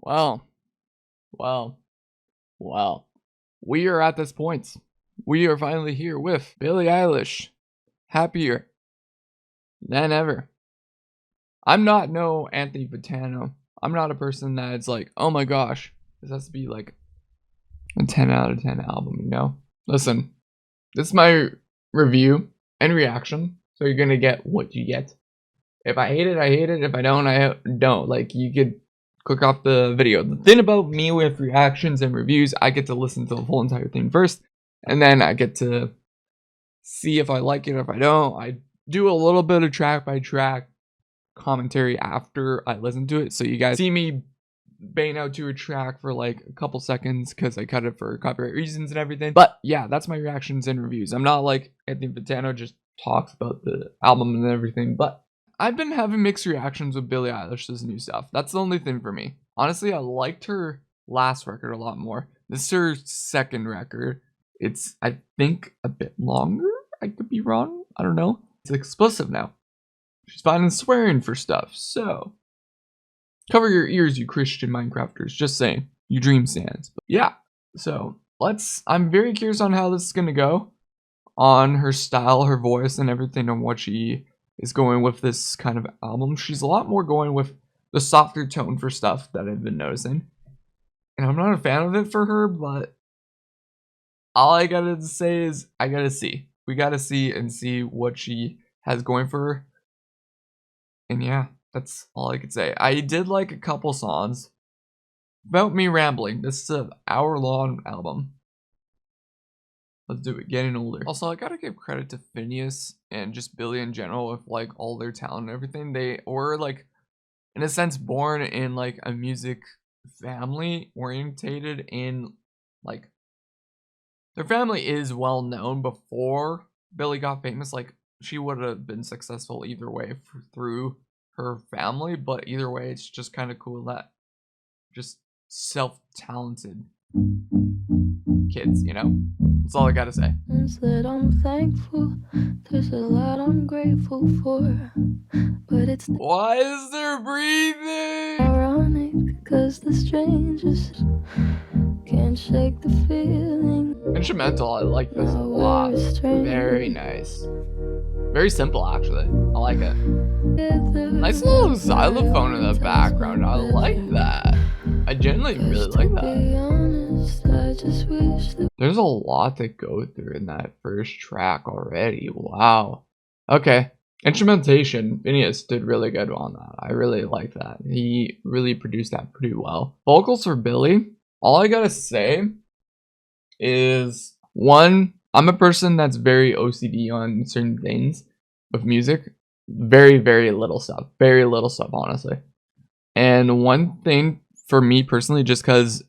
Well, well, well. We are at this point. We are finally here with Billie Eilish. Happier than ever. I'm not no Anthony Fantano. I'm not a person that's like, oh my gosh, this has to be like a 10 out of 10 album, you know? Listen, this is my review and reaction, so you're gonna get what you get. If I hate it, I hate it. If I don't, I don't. Like, you could click off the video. The thing about me with reactions and reviews, I get to listen to the whole entire thing first, and then I get to see if I like it. If I don't, I do a little bit of track by track commentary after I listen to it. So you guys see me bang out to a track for like a couple seconds because I cut it for copyright reasons and everything. But yeah, that's my reactions and reviews. I'm not like Anthony Fantano just talks about the album and everything, but I've been having mixed reactions with Billie Eilish's new stuff. That's the only thing for me. Honestly, I liked her last record a lot more. This is her second record. It's, I think, a bit longer. I could be wrong. I don't know. It's explicit now. She's finding swearing for stuff. So, cover your ears, you Christian Minecrafters. Just saying. You dream stands. But yeah. So, I'm very curious on how this is going to go. On her style, her voice, and everything, on what she is going with this kind of album. She's a lot more going with the softer tone for stuff that I've been noticing. And I'm not a fan of it for her, but all I gotta say is I gotta see. We gotta see and see what she has going for her. And yeah, that's all I could say. I did like a couple songs. About me rambling. This is an hour-long album. Let's do it. Getting older. Also, I gotta give credit to Phineas and just Billie in general with like all their talent and everything. They were like, in a sense, born in like a music family orientated in like, their family is well known before Billie got famous. Like, she would have been successful either way through her family, but either way, it's just kind of cool that just self-talented kids, you know? That's all I gotta say. That I'm thankful, there's a lot I'm grateful for, but it's Why is there breathing? ironic, cause the strangest can't shake the feeling. Instrumental, I like this a lot. Very nice. Very simple, actually. I like it. Nice little xylophone in the background. I like that. I genuinely really like that. There's a lot to go through in that first track already. Wow. Okay. Instrumentation. Phineas did really good on that. I really like that. He really produced that pretty well. Vocals for Billie. All I gotta say is, one, I'm a person that's very OCD on certain things with music. Very, very little stuff. Very little stuff, honestly. And one thing for me personally, just because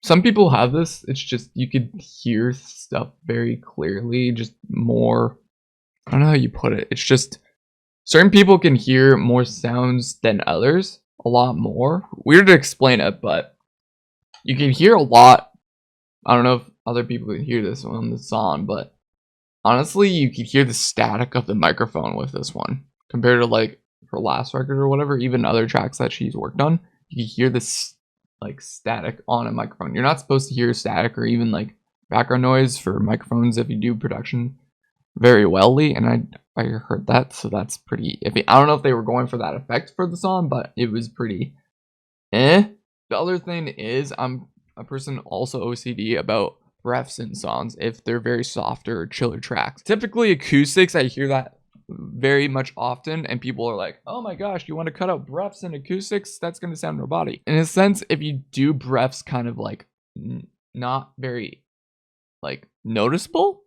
some people have this, it's just you could hear stuff very clearly, just more, I don't know how you put it. It's just certain people can hear more sounds than others, a lot more. Weird to explain it, but you can hear a lot. I don't know if other people can hear this on the song, but honestly, you could hear the static of the microphone with this one compared to like her last record or whatever, even other tracks that she's worked on. You can hear this like static on a microphone. You're not supposed to hear static or even like background noise for microphones if you do production very wellly, and I heard that, so that's pretty iffy. I don't know if they were going for that effect for the song, but it was pretty The other thing is, I'm a person also OCD about breaths in songs if they're very softer or chiller tracks. Typically acoustics, I hear that very much often, and people are like, oh my gosh, you want to cut out breaths in acoustics? That's going to sound robotic. In a sense, if you do breaths kind of like not very like noticeable,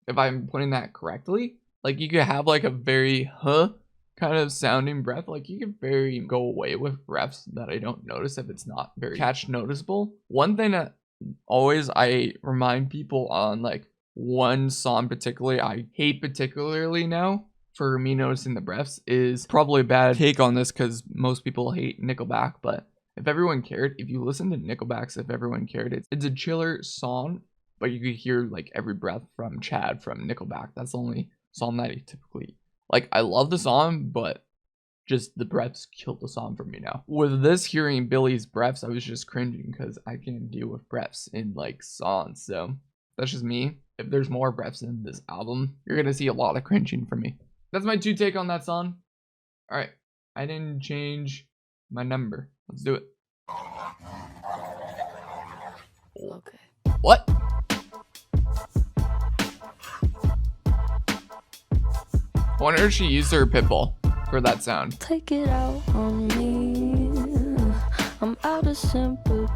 if I'm putting that correctly, like you could have like a very kind of sounding breath, like you could very go away with breaths that I don't notice if it's not very catch noticeable. One thing that always I remind people on like one song particularly I hate particularly now for me noticing the breaths is probably a bad take on this because most people hate Nickelback, but If Everyone Cared, if you listen to Nickelback's If Everyone Cared, it's a chiller song, but you could hear like every breath from Chad from Nickelback. That's the only song that I typically like. I love the song, but just the breaths killed the song for me now. With this, hearing Billie's breaths, I was just cringing because I can't deal with breaths in like songs. So that's just me. If there's more breaths in this album, you're gonna see a lot of cringing from me. That's my 2 take on that song. All right, I didn't change my number. Let's do it. Okay. What? I wonder if she used her pitbull for that sound. Take it out on me. I'm out of sympathy.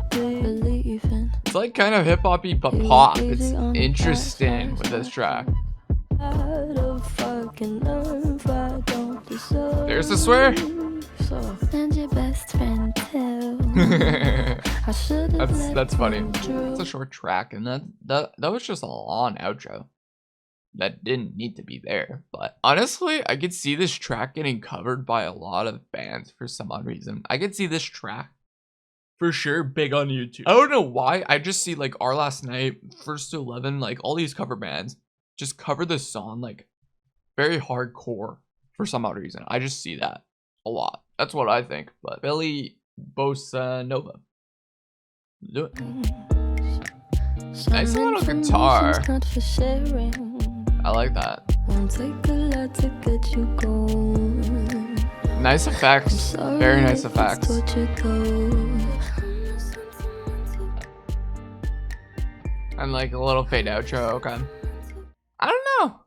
Believing. It's like kind of hip hoppy but pop. It's interesting with this track. There's the swear. And your best friend too. That's funny. It's a short track, and that was just a long outro that didn't need to be there. But honestly, I could see this track getting covered by a lot of bands for some odd reason. I could see this track for sure big on YouTube. I don't know why. I just see like Our Last Night, First to 11, like all these cover bands just cover this song like very hardcore for some odd reason. I just see that a lot. That's what I think. But Billie Bossa Nova. Do it. Nice little guitar. I like that. Nice effects. Very nice effects. And like a little fade outro. Okay. I don't know.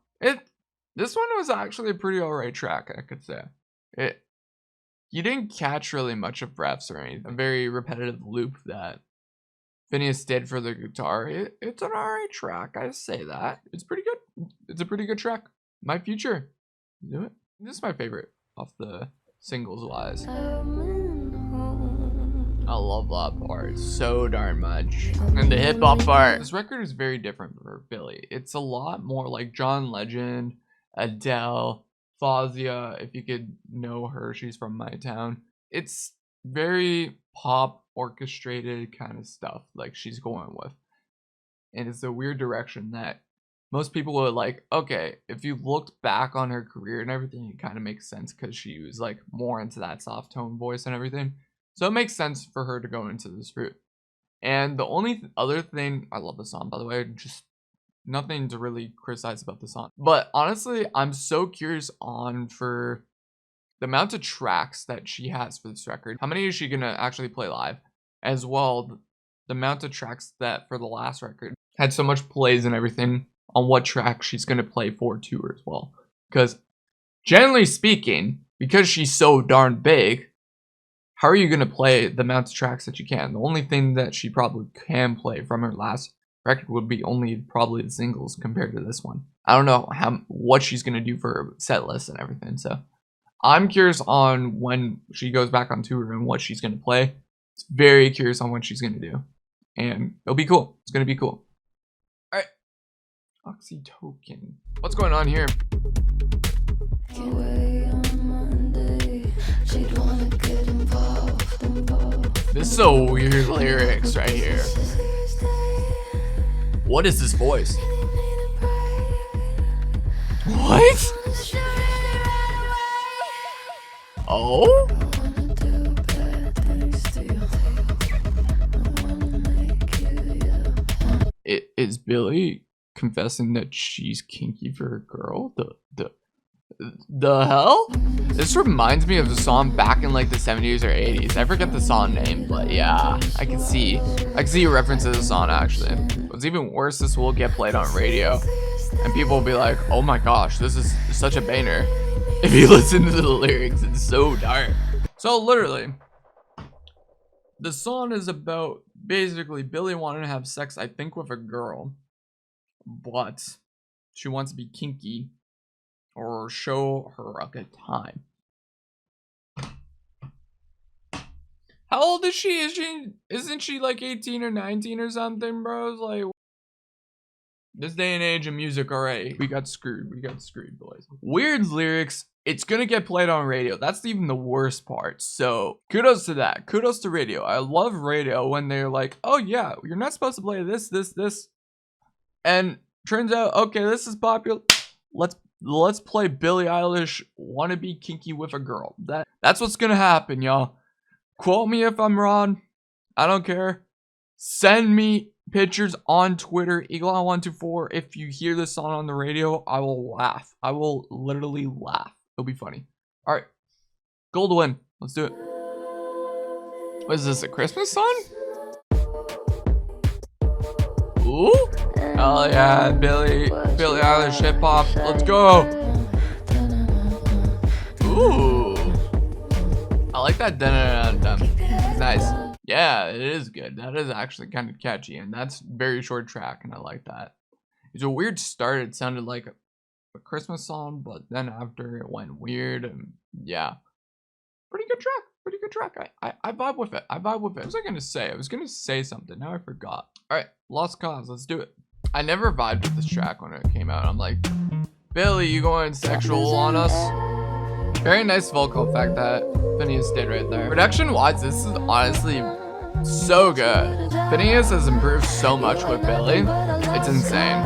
This one was actually a pretty alright track, I could say. You didn't catch really much of breaths or anything. A very repetitive loop that Phineas did for the guitar. It's an alright track, I say that. It's pretty good. It's a pretty good track. My Future. Do it. This is my favorite off the singles wise. I love that part so darn much. And the hip hop part. This record is very different for Billie. It's a lot more like John Legend, Adele, Fazia, if you could know her, she's from my town. It's very pop orchestrated kind of stuff like she's going with. And it's a weird direction that most people would like, okay, if you looked back on her career and everything, it kind of makes sense because she was like more into that soft tone voice and everything. So it makes sense for her to go into this route. And the only other thing, I love the song by the way, just nothing to really criticize about the song. But honestly, I'm so curious for the amount of tracks that she has for this record. How many is she gonna actually play live? As well, the amount of tracks that for the last record had so much plays and everything on what track she's gonna play for tour as well. Because generally speaking, because she's so darn big, how are you gonna play the amount of tracks that you can? The only thing that she probably can play from her last record would be only probably the singles compared to this one. I don't know what she's gonna do for her set list and everything. So I'm curious on when she goes back on tour and what she's gonna play. It's very curious on what she's gonna do, and it'll be cool. It's gonna be cool. All right, Oxytocin. What's going on here? This is so weird lyrics right here. What is this voice? What? Oh? Is Billie confessing that she's kinky for a girl? The hell? This reminds me of a song back in like the 70s or 80s. I forget the song name, but yeah, I can see a reference to the song actually. What's even worse, this will get played on radio, and people will be like, "Oh my gosh, this is such a banger." If you listen to the lyrics, it's so dark. So literally, the song is about basically Billie wanting to have sex, I think, with a girl, but she wants to be kinky or show her a good time. How old is she? Isn't she like 18 or 19 or something, bros? Like, this day and age of music already. We got screwed, boys. Weird lyrics. It's gonna get played on radio. That's even the worst part. So kudos to that. Kudos to radio. I love radio when they're like, oh yeah, you're not supposed to play this. And turns out, okay, this is popular. Let's let's play Billie Eilish Wanna Be Kinky with a Girl. That's what's gonna happen, y'all. Quote me if I'm wrong. I don't care. Send me pictures on Twitter, Eagle124. If you hear this song on the radio, I will laugh. I will literally laugh. It'll be funny. All right. Gold win. Let's do it. What is this, a Christmas song? Ooh. Oh yeah, Billie Eilish hip hop. Let's go. Ooh. I like that. Nice. Yeah, it is good. That is actually kind of catchy, and that's very short track, and I like that. It's a weird start. It sounded like a Christmas song, but then after it went weird, and yeah, pretty good track. Pretty good track. I vibe with it. What was I gonna say? I was gonna say something. Now I forgot. All right, Lost Cause. Let's do it. I never vibed with this track when it came out. I'm like, Billie, you going sexual on us? Very nice vocal effect that Phineas did right there. Production-wise, this is honestly so good. Phineas has improved so much with Billie. It's insane.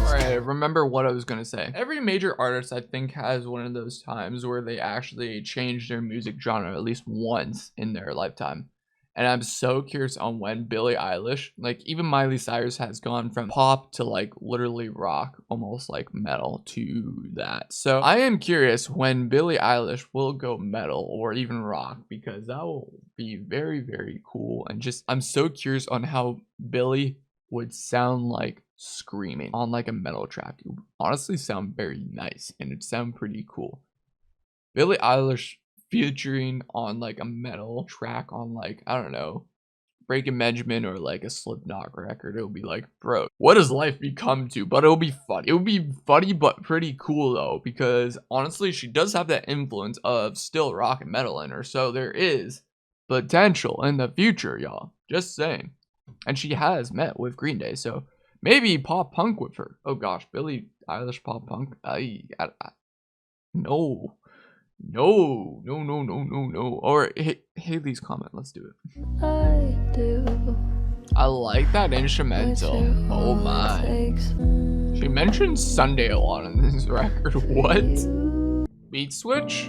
Alright, remember what I was gonna say. Every major artist, I think, has one of those times where they actually change their music genre at least once in their lifetime. And I'm so curious on when Billie Eilish, like even Miley Cyrus, has gone from pop to like literally rock, almost like metal, to that. So I am curious when Billie Eilish will go metal or even rock, because that will be very, very cool. And just, I'm so curious on how Billie would sound like screaming on like a metal track. It would honestly sound very nice, and it'd sound pretty cool. Billie Eilish featuring on like a metal track on like, I don't know, Breaking Benjamin or like a Slipknot record, it'll be like, bro, what does life become to? But it'll be fun. It would be funny but pretty cool though, because honestly she does have that influence of still rock and metal in her, so there is potential in the future, y'all. Just saying. And she has met with Green Day, so maybe pop punk with her. Oh gosh, Billie Eilish pop punk. No. No. Or Haley's comment. Let's do it. I like that instrumental. Oh my. She mentioned Sunday a lot on this record. What? Beat switch?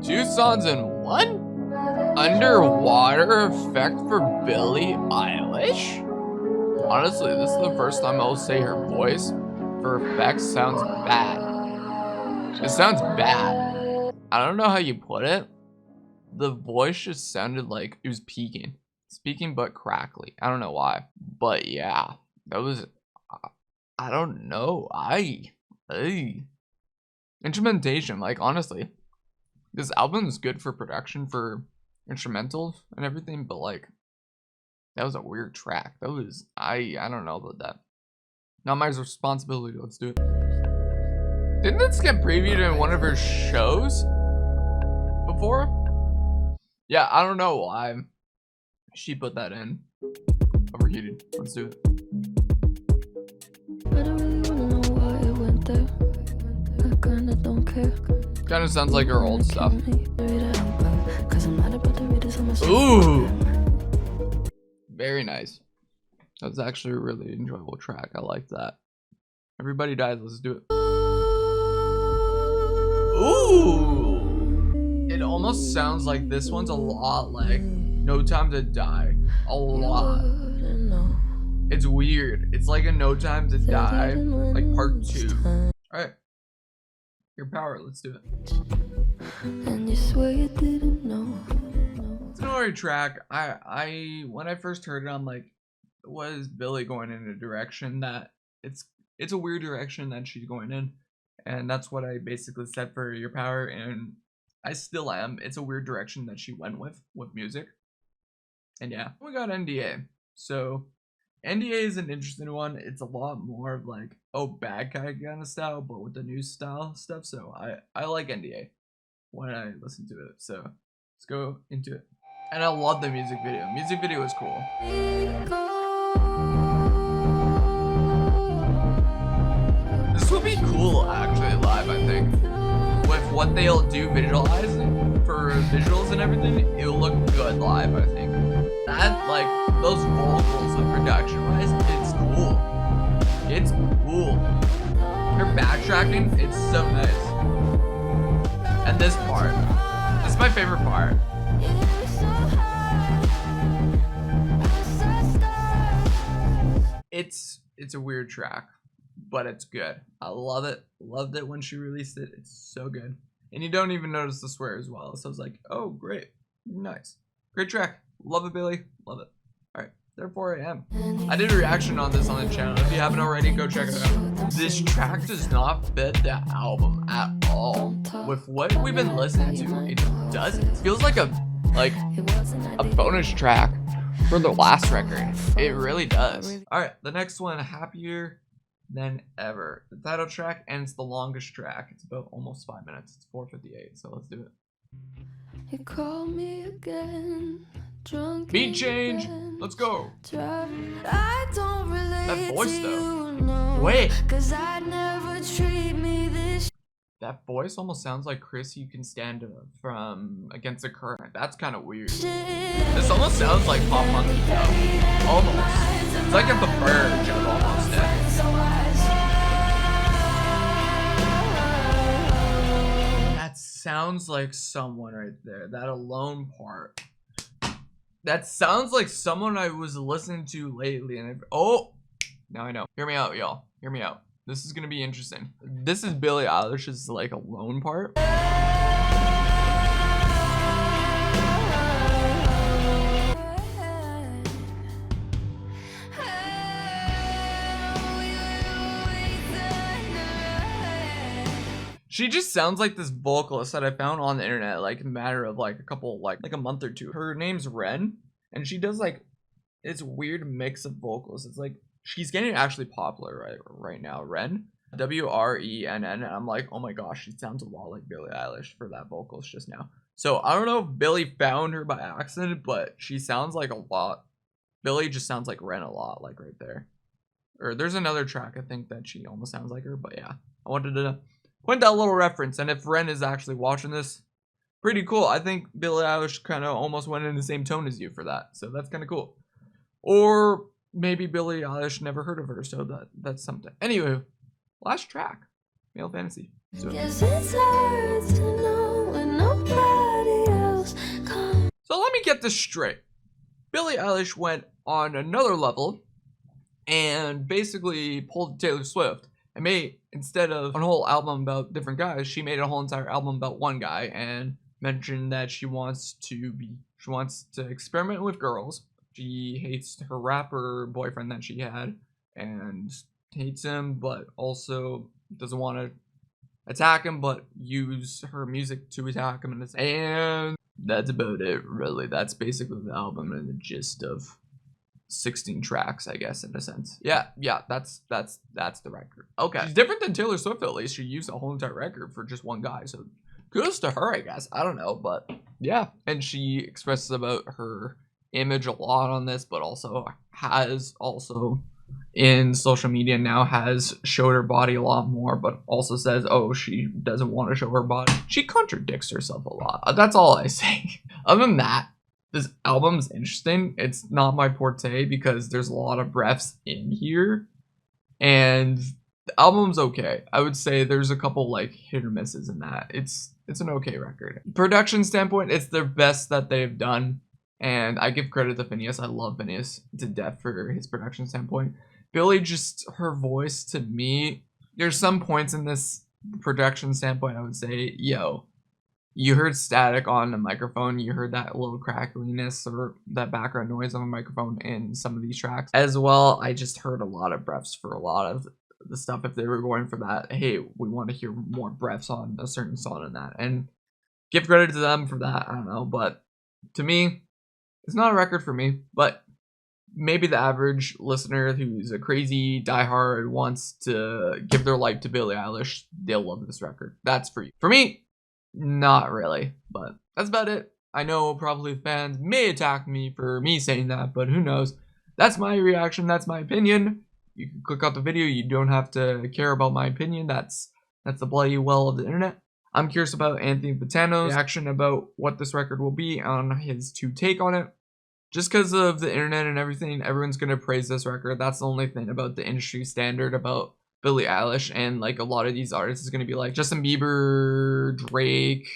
2 songs in 1? Underwater effect for Billie Eilish? Honestly, this is the first time I'll say her voice for effects sounds bad. It sounds bad. I don't know how you put it. The voice just sounded like it was peaking. Speaking but crackly. I don't know why. But yeah, that was, I don't know. Instrumentation, like honestly, this album is good for production, for instrumentals and everything, but like, that was a weird track. That was, I don't know about that. Not my responsibility. Let's do it. Didn't this get previewed in one of her shows before? Yeah, I don't know why she put that in. Overheated. Let's do it. I don't really wanna know why it went there. I kinda don't care. Kind of sounds like her old stuff. Ooh! Very nice. That was actually a really enjoyable track. I like that. Everybody dies. Let's do it. Ooh! It almost sounds like this one's a lot like No Time to Die. A lot. It's weird. It's like a No Time to Die, like part 2. Alright. Your power. Let's do it. And you swear you didn't know. It's an alright track. When I first heard it, I'm like, was Billie going in a direction that it's a weird direction that she's going in, and that's what I basically said for Your Power, and I still am. It's a weird direction that she went with music. And yeah, we got NDA. So NDA is an interesting one. It's a lot more of like, oh, bad guy kind of style, but with the new style stuff. So I like NDA when I listen to it. So let's go into it. And I love the music video. Music video is cool. This would be cool actually live, I think. With what they'll do visualizing for visuals and everything, it'll look good live, I think. That, like, those vocals and production wise, it's cool. It's cool. Her backtracking, it's so nice. And this part, this is my favorite part. It's a weird track, but it's good. I love it. Loved it when she released it. It's so good. And you don't even notice the swear as well. So I was like, oh, great. Nice. Great track. Love it, Billie. Love it. All right. Therefore I am. I did a reaction on this on the channel. If you haven't already, go check it out. This track does not fit the album at all. With what we've been listening to, it doesn't. It feels like a bonus track for the last record. It really does. All right, the next one, Happier Than Ever. The title track, and it's the longest track. It's about almost 5 minutes. It's 4:58, so let's do it. You call me again, drunk. Beat change. Let's go. I don't relate That voice to though. you, no, Wait. 'cause I'd never treat me this. That voice almost sounds like Chris You Can Stand from Against the Current. That's kind of weird. This almost sounds like Pop Monkey though. Almost. It's like at the verge of almost it. That sounds like someone right there. That alone part. That sounds like someone I was listening to lately. And oh, now I know. Hear me out, y'all. Hear me out. This is gonna be interesting. This is Billie Eilish's like alone part. She just sounds like this vocalist that I found on the internet, like in a matter of like a couple, like a month or two. Her name's Ren, and she does like this weird mix of vocals. It's like she's getting actually popular right now. Ren, WRENN, and I'm like, oh my gosh, she sounds a lot like Billie Eilish for that vocals just now. So I don't know if Billie found her by accident, but she sounds like a lot. Billie just sounds like Ren a lot, like right there. Or there's another track I think that she almost sounds like her, but yeah, I wanted to point that little reference. And if Ren is actually watching this, pretty cool. I think Billie Eilish kind of almost went in the same tone as you for that, so that's kind of cool. Or maybe Billie Eilish never heard of her, so that's something. Anyway, last track, Male Fantasy. So let me get this straight. Billie Eilish went on another level and basically pulled Taylor Swift and made, instead of a whole album about different guys, she made a whole entire album about one guy and mentioned that she wants to experiment with girls. She hates her rapper boyfriend that she had and hates him, but also doesn't want to attack him, but use her music to attack him. And that's about it, really. That's basically the album and the gist of 16 tracks, I guess, in a sense. Yeah, that's the record. Okay. She's different than Taylor Swift, at least. She used a whole entire record for just one guy, so kudos to her, I guess. I don't know, but yeah. And she expresses about her image a lot on this, but also has in social media now has showed her body a lot more, but also says, oh, she doesn't want to show her body. She contradicts herself a lot. That's all I say. Other than that, this album's interesting. It's not my forte because there's a lot of breaths in here, and the album's okay. I would say there's a couple like hit or misses in that. It's an okay record. Production standpoint, it's their best that they've done, and I give credit to Phineas. I love Phineas to death for his production standpoint. Billie, just her voice to me, there's some points in this production standpoint I would say, yo, you heard static on the microphone, you heard that little crackliness or that background noise on the microphone in some of these tracks. As well, I just heard a lot of breaths for a lot of the stuff. If they were going for that, hey, we want to hear more breaths on a certain song in that. And give credit to them for that, I don't know. But to me, it's not a record for me, but maybe the average listener who's a crazy diehard wants to give their life to Billie Eilish, they'll love this record. That's for you. For me, not really, but that's about it. I know probably fans may attack me for me saying that, but who knows? That's my reaction. That's my opinion. You can click out the video. You don't have to care about my opinion. That's the bloody well of the internet. I'm curious about Anthony Bottano's reaction about what this record will be on his take on it. just because of the internet and everything, everyone's gonna praise this record. That's the only thing about the industry standard about Billie Eilish, and like a lot of these artists is gonna be like Justin Bieber, Drake,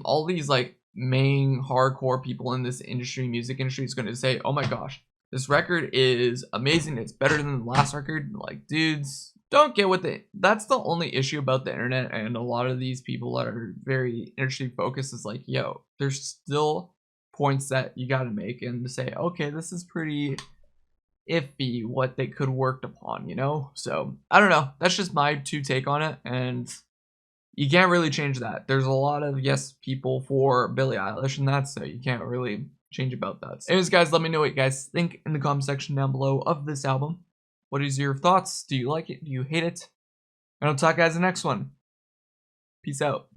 all these like main hardcore people in this industry, music industry, is gonna say, "Oh my gosh, this record is amazing. It's better than the last record." Like, dudes, don't get with it. That's the only issue about the internet, and a lot of these people that are very industry focused is like, yo, there's still points that you got to make and to say, okay, this is pretty iffy what they could worked upon, you know? So I don't know. That's just my two take on it, and you can't really change that. There's a lot of yes people for Billie Eilish and that, so you can't really change about that. Anyways, guys, let me know what you guys think in the comment section down below of this album. What is your thoughts? Do you like it? Do you hate it? And I'll talk guys in the next one. Peace out.